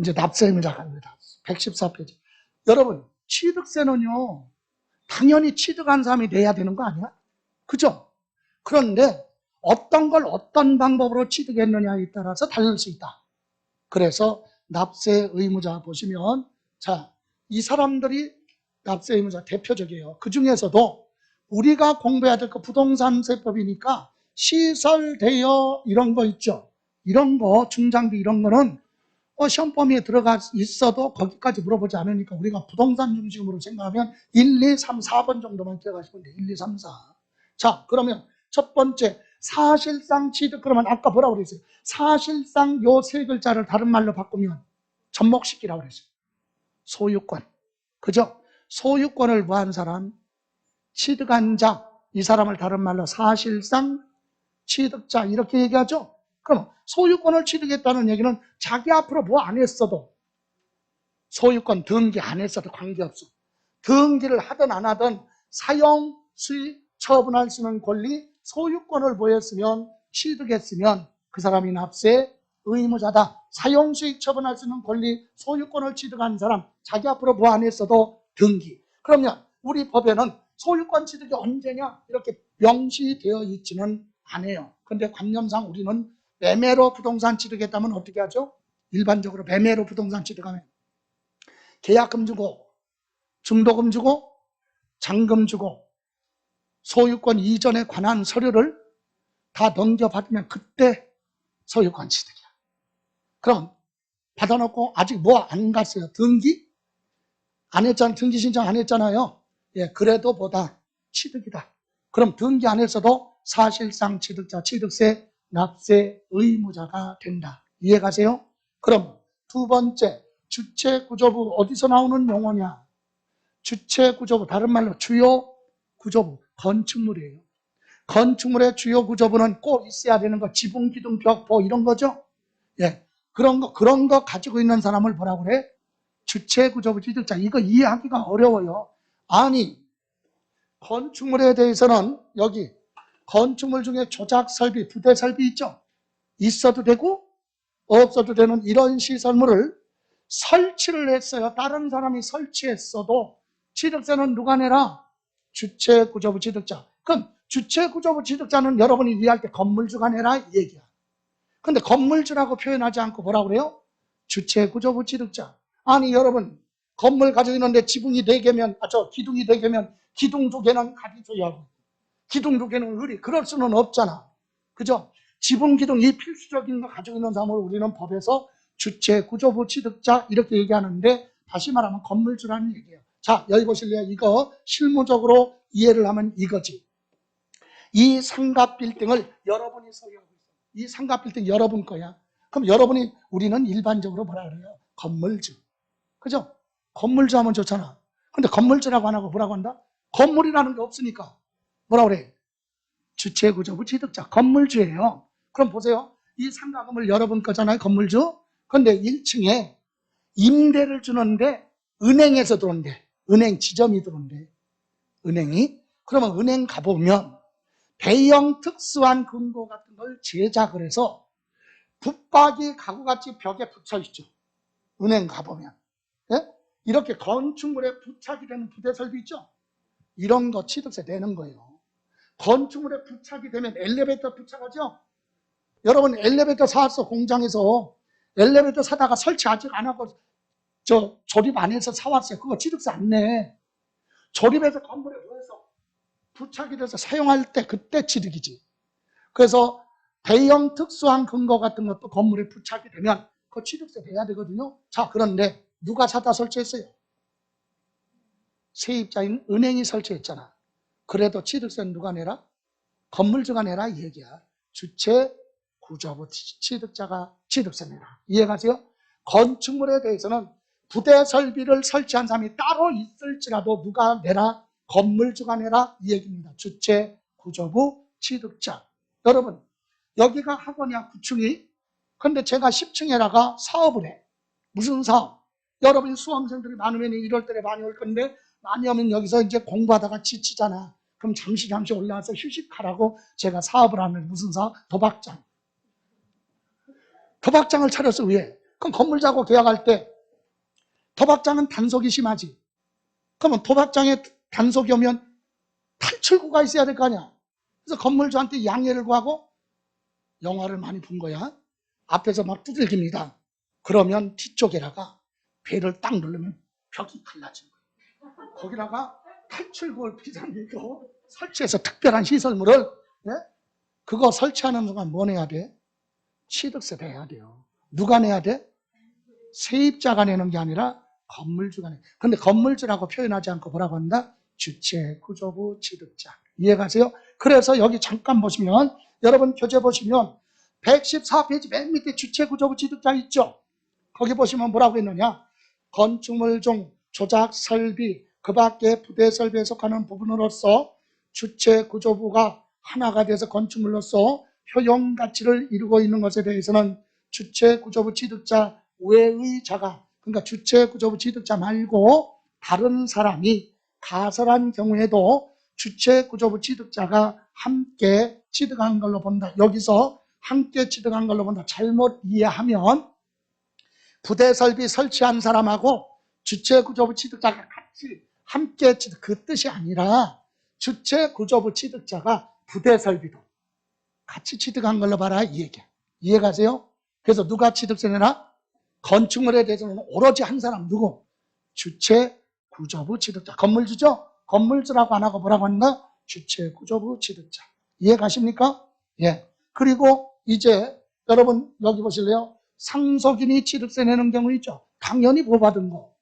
이제 납세 의무자 갑니다. 114페이지. 여러분, 취득세는요, 당연히 취득한 사람이 내야 되는 거 아니야? 그죠? 그런데 어떤 걸 어떤 방법으로 취득했느냐에 따라서 다를 수 있다. 그래서 납세 의무자 보시면, 자, 이 사람들이 납세 의무자 대표적이에요. 그 중에서도 우리가 공부해야 될 거 부동산세법이니까 시설, 대여 이런 거 있죠. 이런 거, 중장비 이런 거는 시험 범위에 들어가 있어도 거기까지 물어보지 않으니까 우리가 부동산 중심으로 생각하면 1, 2, 3, 4번 정도만 기억하시면 돼요. 1, 2, 3, 4. 자, 그러면 첫 번째, 사실상 취득, 그러면 아까 뭐라고 그랬어요? 사실상 요 세 글자를 다른 말로 바꾸면 접목시키라고 그랬어요. 소유권. 그죠? 소유권을 구한 사람, 취득한 자, 이 사람을 다른 말로 사실상 취득자 이렇게 얘기하죠? 그럼 소유권을 취득했다는 얘기는 자기 앞으로 뭐 안 했어도 소유권 등기 안 했어도 관계없어. 등기를 하든 안 하든 사용, 수익, 처분할 수 있는 권리, 소유권을 보였으면 취득했으면 그 사람이 납세 의무자다. 사용, 수익, 처분할 수 있는 권리, 소유권을 취득한 사람, 자기 앞으로 뭐 안 했어도 등기. 그러면 우리 법에는 소유권 취득이 언제냐 이렇게 명시되어 있지는 않아요. 그런데 관념상 우리는 매매로 부동산 취득했다면 어떻게 하죠? 일반적으로 매매로 부동산 취득하면 계약금 주고 중도금 주고 잔금 주고 소유권 이전에 관한 서류를 다 넘겨받으면 그때 소유권 취득이야. 그럼 받아놓고 아직 뭐 안 갔어요? 등기? 안 했잖아요. 등기 신청 안 했잖아요. 예, 그래도 보다 취득이다. 그럼 등기 안 했어도 사실상 취득자, 취득세, 납세 의무자가 된다. 이해가세요? 그럼 두 번째, 주체구조부 어디서 나오는 용어냐? 주체구조부, 다른 말로 주요 구조부, 건축물이에요. 건축물의 주요 구조부는 꼭 있어야 되는 거, 지붕, 기둥, 벽, 보 이런 거죠? 예, 그런 거 가지고 있는 사람을 뭐라고 그래? 주체구조부 취득자. 이거 이해하기가 어려워요. 아니, 건축물에 대해서는 여기 건축물 중에 조작 설비, 부대 설비 있죠? 있어도 되고 없어도 되는 이런 시설물을 설치를 했어요. 다른 사람이 설치했어도 취득세는 누가 내라? 주체구조부 취득자. 그럼 주체구조부 취득자는 여러분이 이해할 때 건물주가 내라 이 얘기야. 근데 건물주라고 표현하지 않고 뭐라고 그래요? 주체구조부 취득자. 아니 여러분, 건물 가지고 있는데 지붕이 4개면, 기둥이 4개면 기둥 2개는 가지줘야 기둥 2개는 의리. 그럴 수는 없잖아. 그죠? 지붕, 기둥 이 필수적인 거 가지고 있는 사람을 우리는 법에서 주체구조부 취득자 이렇게 얘기하는데, 다시 말하면 건물주라는 얘기예요. 자, 여기 보실래요? 이거 실무적으로 이해를 하면 이거지. 이 상가 빌딩을 여러분이 소유하고 있어요. 이 상가 빌딩 여러분 거야. 그럼 여러분이, 우리는 일반적으로 뭐라 그래요? 건물주. 그죠? 건물주 하면 좋잖아. 근데 건물주라고 안 하고 뭐라고 한다? 건물이라는 게 없으니까 뭐라고 그래? 주체구조부 취득자, 건물주예요. 그럼 보세요. 이 상가 건물 여러분 거잖아요, 건물주. 그런데 1층에 임대를 주는데 은행에서 들어온대. 은행 지점이 들어온대. 은행이. 그러면 은행 가보면 대형 특수한 금고 같은 걸 제작을 해서 붙박이 가구같이 벽에 붙여 있죠. 은행 가보면. 예? 이렇게 건축물에 부착이 되는 부대 설비 있죠? 이런 거 취득세 내는 거예요. 건축물에 부착이 되면 엘리베이터 부착하죠? 여러분 엘리베이터 사왔어. 공장에서 엘리베이터 사다가 설치 아직 안 하고 조립 안 해서 사왔어요. 그거 취득세 안 내. 조립해서 건물에 넣어서 부착이 돼서 사용할 때 그때 취득이지. 그래서 대형 특수한 근거 같은 것도 건물에 부착이 되면 그 취득세 내야 되거든요. 자, 그런데 누가 사다 설치했어요? 세입자인 은행이 설치했잖아. 그래도 취득세는 누가 내라? 건물주가 내라 이 얘기야. 주체 구조부 취득자가 취득세 내라. 이해가세요? 건축물에 대해서는 부대 설비를 설치한 사람이 따로 있을지라도 누가 내라? 건물주가 내라 이 얘기입니다. 주체 구조부 취득자. 여러분 여기가 학원이야 9층이. 근데 제가 10층에다가 사업을 해. 무슨 사업? 여러분 수험생들이 많으면 이럴 때 많이 올 건데, 많이 오면 여기서 이제 공부하다가 지치잖아. 그럼 잠시 올라와서 휴식하라고 제가 사업을 하는. 무슨 사업? 도박장. 도박장을 차렸어. 왜? 그럼 건물주하고 계약할 때 도박장은 단속이 심하지. 그러면 도박장에 단속이 오면 탈출구가 있어야 될 거 아니야. 그래서 건물주한테 양해를 구하고 영화를 많이 본 거야. 앞에서 막 두들깁니다. 그러면 뒤쪽에다가 배를 딱 누르면 벽이 갈라진 거야. 거기다가 탈출구를 비상기로 설치해서 특별한 시설물을, 예? 그거 설치하는 순간 뭐 내야 돼? 취득세 내야 돼요. 누가 내야 돼? 세입자가 내는 게 아니라 건물주가 내. 근데 건물주라고 표현하지 않고 뭐라고 한다? 주체, 구조부, 취득자. 이해가세요? 그래서 여기 잠깐 보시면, 여러분 교재 보시면 114페이지 맨 밑에 주체, 구조부, 취득자 있죠? 거기 보시면 뭐라고 했느냐? 건축물 중 조작, 설비, 그 밖에 부대 설비에 속하는 부분으로서 주체, 구조부가 하나가 돼서 건축물로서 효용 가치를 이루고 있는 것에 대해서는 주체, 구조부, 취득자 외의 자가, 그러니까 주체, 구조부, 취득자 말고 다른 사람이 가설한 경우에도 주체, 구조부, 취득자가 함께 취득한 걸로 본다. 여기서 함께 취득한 걸로 본다. 잘못 이해하면 부대 설비 설치한 사람하고 주체, 구조부, 취득자가 같이 함께 취득, 그 뜻이 아니라 주체, 구조부, 취득자가 부대 설비도 같이 취득한 걸로 봐라, 이 얘기야. 이해가세요? 그래서 누가 취득세 내나? 건축물에 대해서는 오로지 한 사람, 누구? 주체, 구조부, 취득자. 건물주죠? 건물주라고 안 하고 뭐라고 한다? 주체, 구조부, 취득자. 이해가십니까? 예. 그리고 이제 여러분 여기 보실래요? 상속인이 취득세 내는 경우 있죠? 당연히 보호받은 거.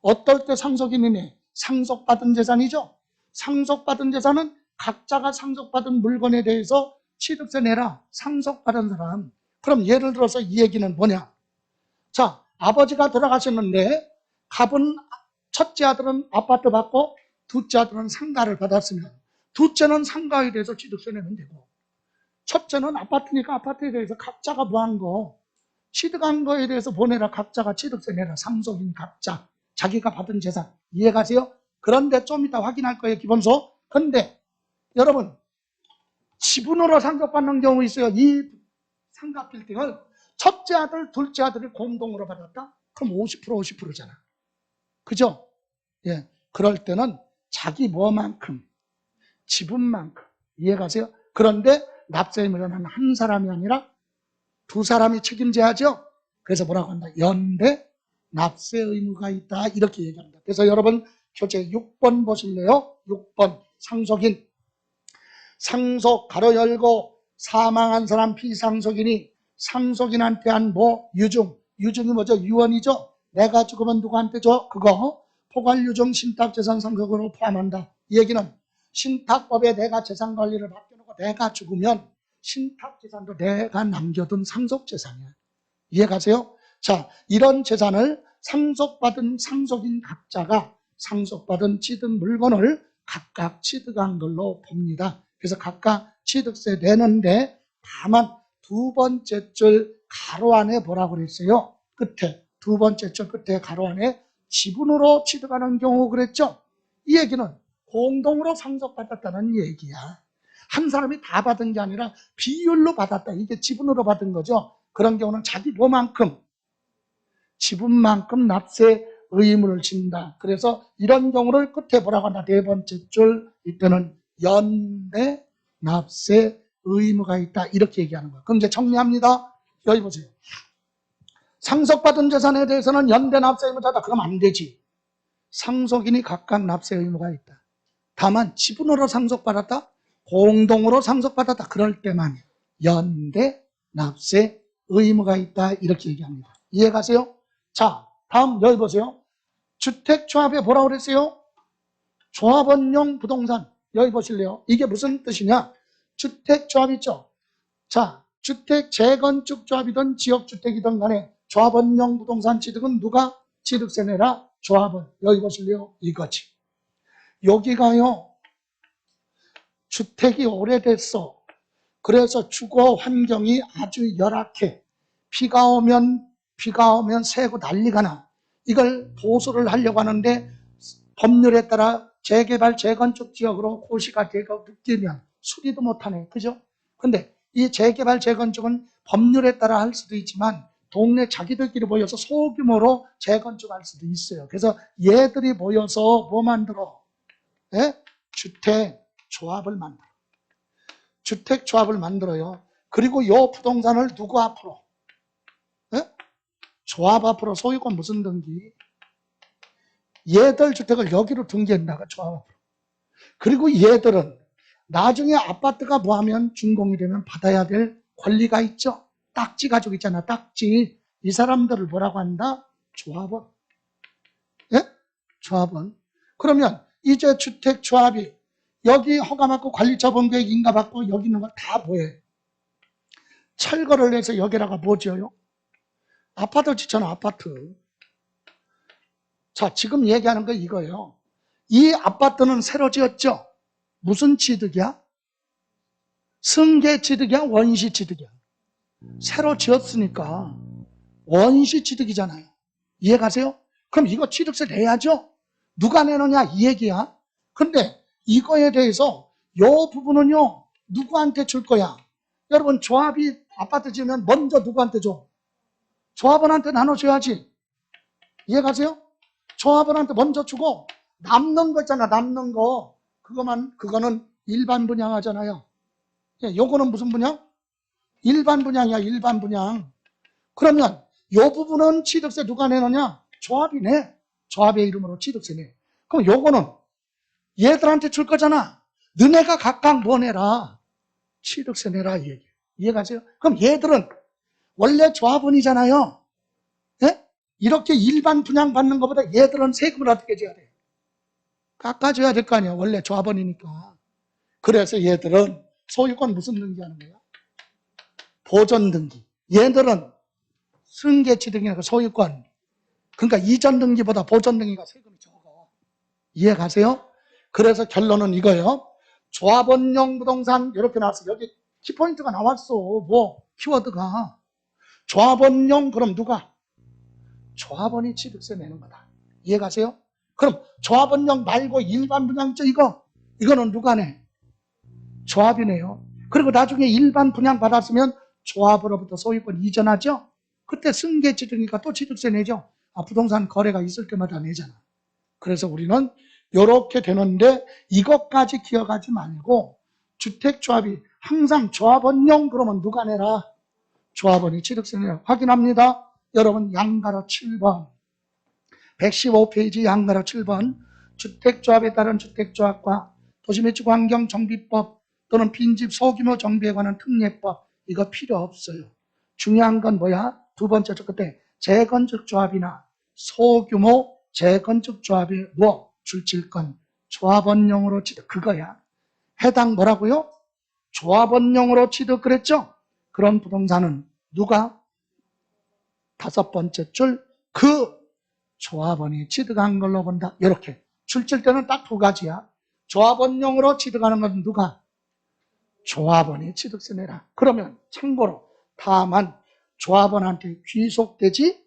어떨 때 상속인이 내? 상속받은 재산이죠? 상속받은 재산은 각자가 상속받은 물건에 대해서 취득세 내라. 상속받은 사람. 그럼 예를 들어서 이 얘기는 뭐냐? 자, 아버지가 돌아가셨는데 갑은 첫째 아들은 아파트 받고 둘째 아들은 상가를 받았으면 둘째는 상가에 대해서 취득세 내면 되고 첫째는 아파트니까 아파트에 대해서 각자가 뭐한 거 취득한 거에 대해서 보내라. 각자가 취득세 내라. 상속인 각자 자기가 받은 재산. 이해가세요? 그런데 좀 이따 확인할 거예요. 기본소. 근데 여러분 지분으로 상속받는 경우 있어요. 이 상가 빌딩을 첫째 아들, 둘째 아들이 공동으로 받았다? 그럼 50% 50%잖아. 그죠? 예. 그럴 때는 자기 뭐만큼, 지분만큼. 이해가세요? 그런데 납세 의무는 한 사람이 아니라 두 사람이 책임져야죠. 그래서 뭐라고 한다? 연대 납세 의무가 있다. 이렇게 얘기합니다. 그래서 여러분 교재 6번 보실래요? 6번 상속인. 상속 가로 열고 사망한 사람 피상속인이 상속인한테 한 뭐 유증. 유증이 뭐죠? 유언이죠. 내가 죽으면 누구한테 줘? 그거 포괄유증 신탁재산 상속으로 포함한다. 이 얘기는 신탁법에 내가 재산 관리를 맡겨놓고 내가 죽으면 신탁재산도 내가 남겨둔 상속재산이야. 이해가세요? 자, 이런 재산을 상속받은 상속인 각자가 상속받은 취득 물건을 각각 취득한 걸로 봅니다. 그래서 각각 취득세 내는데 다만 두 번째 줄 가로 안에 뭐라고 그랬어요? 끝에 두 번째 줄 끝에 가로 안에 지분으로 취득하는 경우 그랬죠? 이 얘기는 공동으로 상속받았다는 얘기야. 한 사람이 다 받은 게 아니라 비율로 받았다. 이게 지분으로 받은 거죠. 그런 경우는 자기 뭐만큼 지분만큼 납세 의무를 진다. 그래서 이런 경우를 끝에 뭐라고 한다. 네 번째 줄 이때는 연대 납세 의무가 있다. 이렇게 얘기하는 거예요. 그럼 이제 정리합니다. 여기 보세요. 상속받은 재산에 대해서는 연대 납세 의무자다. 그럼 안 되지. 상속인이 각각 납세 의무가 있다. 다만 지분으로 상속받았다. 공동으로 상속받았다. 그럴 때만 연대 납세 의무가 있다. 이렇게 얘기합니다. 이해가세요? 자, 다음 여기 보세요. 주택조합에 뭐라고 그랬어요? 조합원용 부동산. 여기 보실래요? 이게 무슨 뜻이냐? 주택조합 있죠? 자, 주택 재건축조합이든 지역주택이든 간에 조합원용 부동산 취득은 누가 취득세 내라? 조합원. 여기 보실래요? 이거지. 여기가요. 주택이 오래됐어. 그래서 주거 환경이 아주 열악해. 비가 오면 새고 난리가 나. 이걸 보수를 하려고 하는데 법률에 따라 재개발, 재건축 지역으로 고시가 되고 느끼면 수리도 못하네. 그죠? 근데 이 재개발, 재건축은 법률에 따라 할 수도 있지만 동네 자기들끼리 모여서 소규모로 재건축할 수도 있어요. 그래서 얘들이 모여서 뭐 만들어? 예? 주택조합을 만들어. 주택조합을 만들어요. 그리고 이 부동산을 누구 앞으로? 예? 조합 앞으로. 소유권 무슨 등기? 얘들 주택을 여기로 등기한다가 조합 앞으로. 그리고 얘들은 나중에 아파트가 뭐하면 준공이 되면 받아야 될 권리가 있죠. 딱지 가지고 있잖아. 딱지. 이 사람들을 뭐라고 한다? 조합원. 예? 조합원. 그러면 이제 주택조합이 여기 허가받고 관리처분계획 인가받고 여기 있는 거 다 뭐해? 철거를 해서 여기다가 뭐 지어요? 아파트 짓잖아. 아파트. 자, 지금 얘기하는 거 이거예요. 이 아파트는 새로 지었죠? 무슨 취득이야? 승계 취득이야? 원시 취득이야? 새로 지었으니까 원시 취득이잖아요. 이해가세요? 그럼 이거 취득세 내야죠? 누가 내느냐 이 얘기야. 근데 이거에 대해서 요 부분은요 누구한테 줄 거야? 여러분 조합이 아파트 지으면 먼저 누구한테 줘? 조합원한테 나눠줘야지. 이해가세요? 조합원한테 먼저 주고 남는 거 있잖아. 남는 거 그거는 일반 분양하잖아요. 예, 요거는 무슨 분양? 일반 분양이야. 일반 분양. 그러면 요 부분은 취득세 누가 내느냐? 조합이 내. 조합의 이름으로 취득세 내. 그럼 요거는 얘들한테 줄 거잖아. 너네가 각각 뭐 내라? 취득세 내라 이 얘기. 이해가세요? 그럼 얘들은 원래 조합원이잖아요. 예? 이렇게 일반 분양 받는 것보다 얘들은 세금을 어떻게 줘야 돼? 깎아줘야 될 거 아니야. 원래 조합원이니까. 그래서 얘들은 소유권 무슨 등기하는 거야? 보존 등기. 얘들은 승계치 등기니까 소유권. 그러니까 이전 등기보다 보존 등기가 세금이 적어. 이해가세요? 그래서 결론은 이거예요. 조합원용 부동산 이렇게 나왔어. 여기 키포인트가 나왔어. 뭐 키워드가. 조합원용 그럼 누가? 조합원이 취득세 내는 거다. 이해가세요? 그럼 조합원용 말고 일반 분양죠 이거? 이거는 누가 내? 조합이 내요. 그리고 나중에 일반 분양 받았으면 조합으로부터 소유권 이전하죠? 그때 승계 취득이니까 또 취득세 내죠? 아, 부동산 거래가 있을 때마다 내잖아. 그래서 우리는 이렇게 되는데 이것까지 기억하지 말고 주택조합이 항상 조합원용 그러면 누가 내라? 조합원이 취득세 내라. 확인합니다. 여러분 양가로 7번 115페이지 양가로 7번 주택조합에 따른 주택조합과 도시매축환경정비법 또는 빈집 소규모 정비에 관한 특례법 이거 필요 없어요. 중요한 건 뭐야? 두 번째 그때 재건축조합이나 소규모 재건축조합이 뭐 줄칠건 조합원용으로 취득 그거야. 해당 뭐라고요? 조합원용으로 취득 그랬죠? 그런 부동산은 누가? 다섯 번째 줄 그 조합원이 취득한 걸로 본다. 이렇게 줄칠 때는 딱 두 가지야. 조합원용으로 취득하는 건 누가? 조합원이 취득세 내라. 그러면 참고로 다만 조합원한테 귀속되지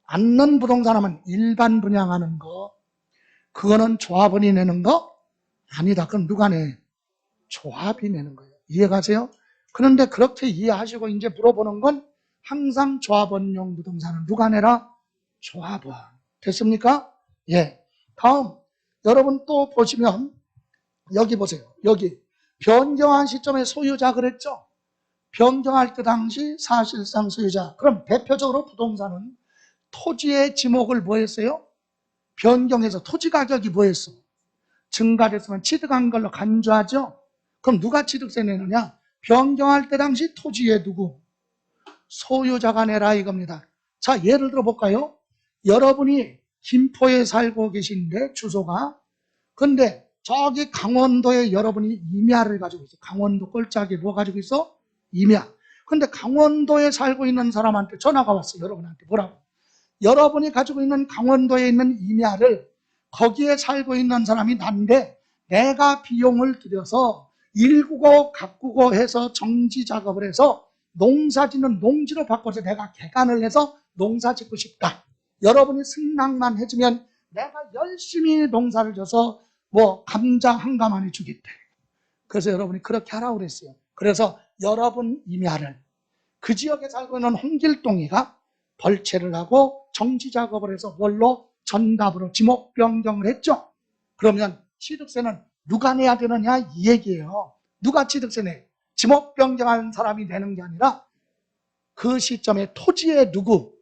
않는 부동산 하면 일반 분양하는 거 그거는 조합원이 내는 거 아니다. 그럼 누가 내? 조합이 내는 거예요. 이해가세요? 그런데 그렇게 이해하시고 이제 물어보는 건 항상 조합원용 부동산은 누가 내라? 조합원. 됐습니까? 예. 다음 여러분 또 보시면 여기 보세요. 여기 변경한 시점에 소유자 그랬죠? 변경할 때 당시 사실상 소유자. 그럼 대표적으로 부동산은 토지의 지목을 뭐 했어요? 변경해서 토지 가격이 뭐 했어? 증가됐으면 취득한 걸로 간주하죠? 그럼 누가 취득세 내느냐? 변경할 때 당시 토지의 누구? 소유자가 내라 이겁니다. 자, 예를 들어 볼까요? 여러분이 김포에 살고 계신데 주소가 근데 저기 강원도에 여러분이 임야를 가지고 있어. 강원도 꼴짝에 뭐 가지고 있어? 임야. 근데 강원도에 살고 있는 사람한테 전화가 왔어. 여러분한테 뭐라고? 여러분이 가지고 있는 강원도에 있는 임야를 거기에 살고 있는 사람이 난데 내가 비용을 들여서 일구고 가꾸고 해서 정지 작업을 해서 농사짓는 농지로 바꿔서 내가 개간을 해서 농사 짓고 싶다. 여러분이 승낙만 해주면 내가 열심히 농사를 져서 뭐 감자 한 가마니 주겠대. 그래서 여러분이 그렇게 하라고 그랬어요. 그래서 여러분 임야를 그 지역에 살고 있는 홍길동이가 벌채를 하고 정지 작업을 해서 뭘로? 전답으로 지목 변경을 했죠. 그러면 취득세는 누가 내야 되느냐 이 얘기예요. 누가 취득세 내? 지목 변경한 사람이 내는 게 아니라 그 시점에 토지의 누구?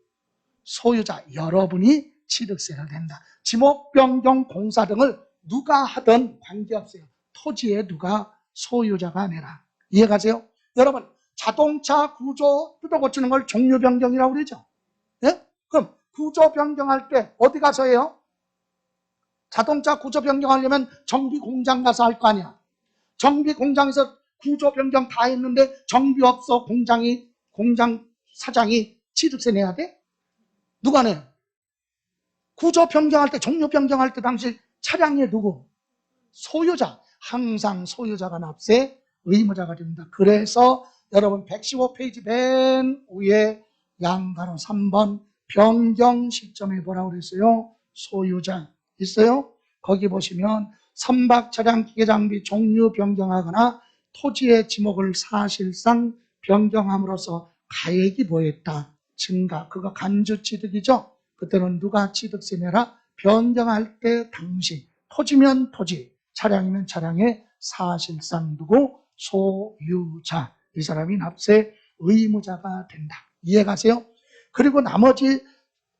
소유자 여러분이 취득세를 낸다. 지목 변경 공사 등을 누가 하든 관계없어요. 토지에 누가 소유자가 내라. 이해가세요? 여러분 자동차 구조 뜯어 고치는 걸 종류 변경이라고 그러죠. 예? 그럼 구조 변경할 때 어디 가서 해요? 자동차 구조 변경하려면 정비 공장 가서 할 거 아니야. 정비 공장에서 구조 변경 다 했는데 정비 없어 공장 사장이 취득세 내야 돼? 누가 내? 구조 변경할 때, 종류 변경할 때 당시 차량의 누구? 소유자. 항상 소유자가 납세 의무자가 됩니다. 그래서 여러분 115페이지 맨 위에 양가로 3번 변경 시점에 뭐라고 그랬어요? 소유자 있어요? 거기 보시면 선박 차량 기계 장비 종류 변경하거나 토지의 지목을 사실상 변경함으로써 가액이 뭐했다? 증가. 그거 간주취득이죠? 그때는 누가 취득세 내라? 변경할 때 당시 토지면 토지, 차량이면 차량의 사실상 누구? 소유자. 이 사람이 납세 의무자가 된다. 이해가세요? 그리고 나머지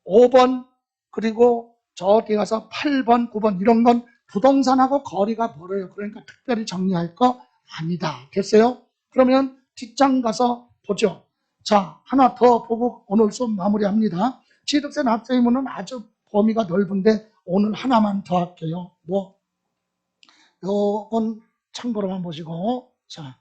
5번 그리고 저 뒤에 가서 8번, 9번 이런 건 부동산하고 거리가 멀어요. 그러니까 특별히 정리할 거 아니다. 됐어요? 그러면 뒷장 가서 보죠. 자, 하나 더 보고 오늘 수업 마무리합니다. 취득세 납세 의무는 아주 범위가 넓은데 오늘 하나만 더 할게요. 요건 참고로만 보시고. 자,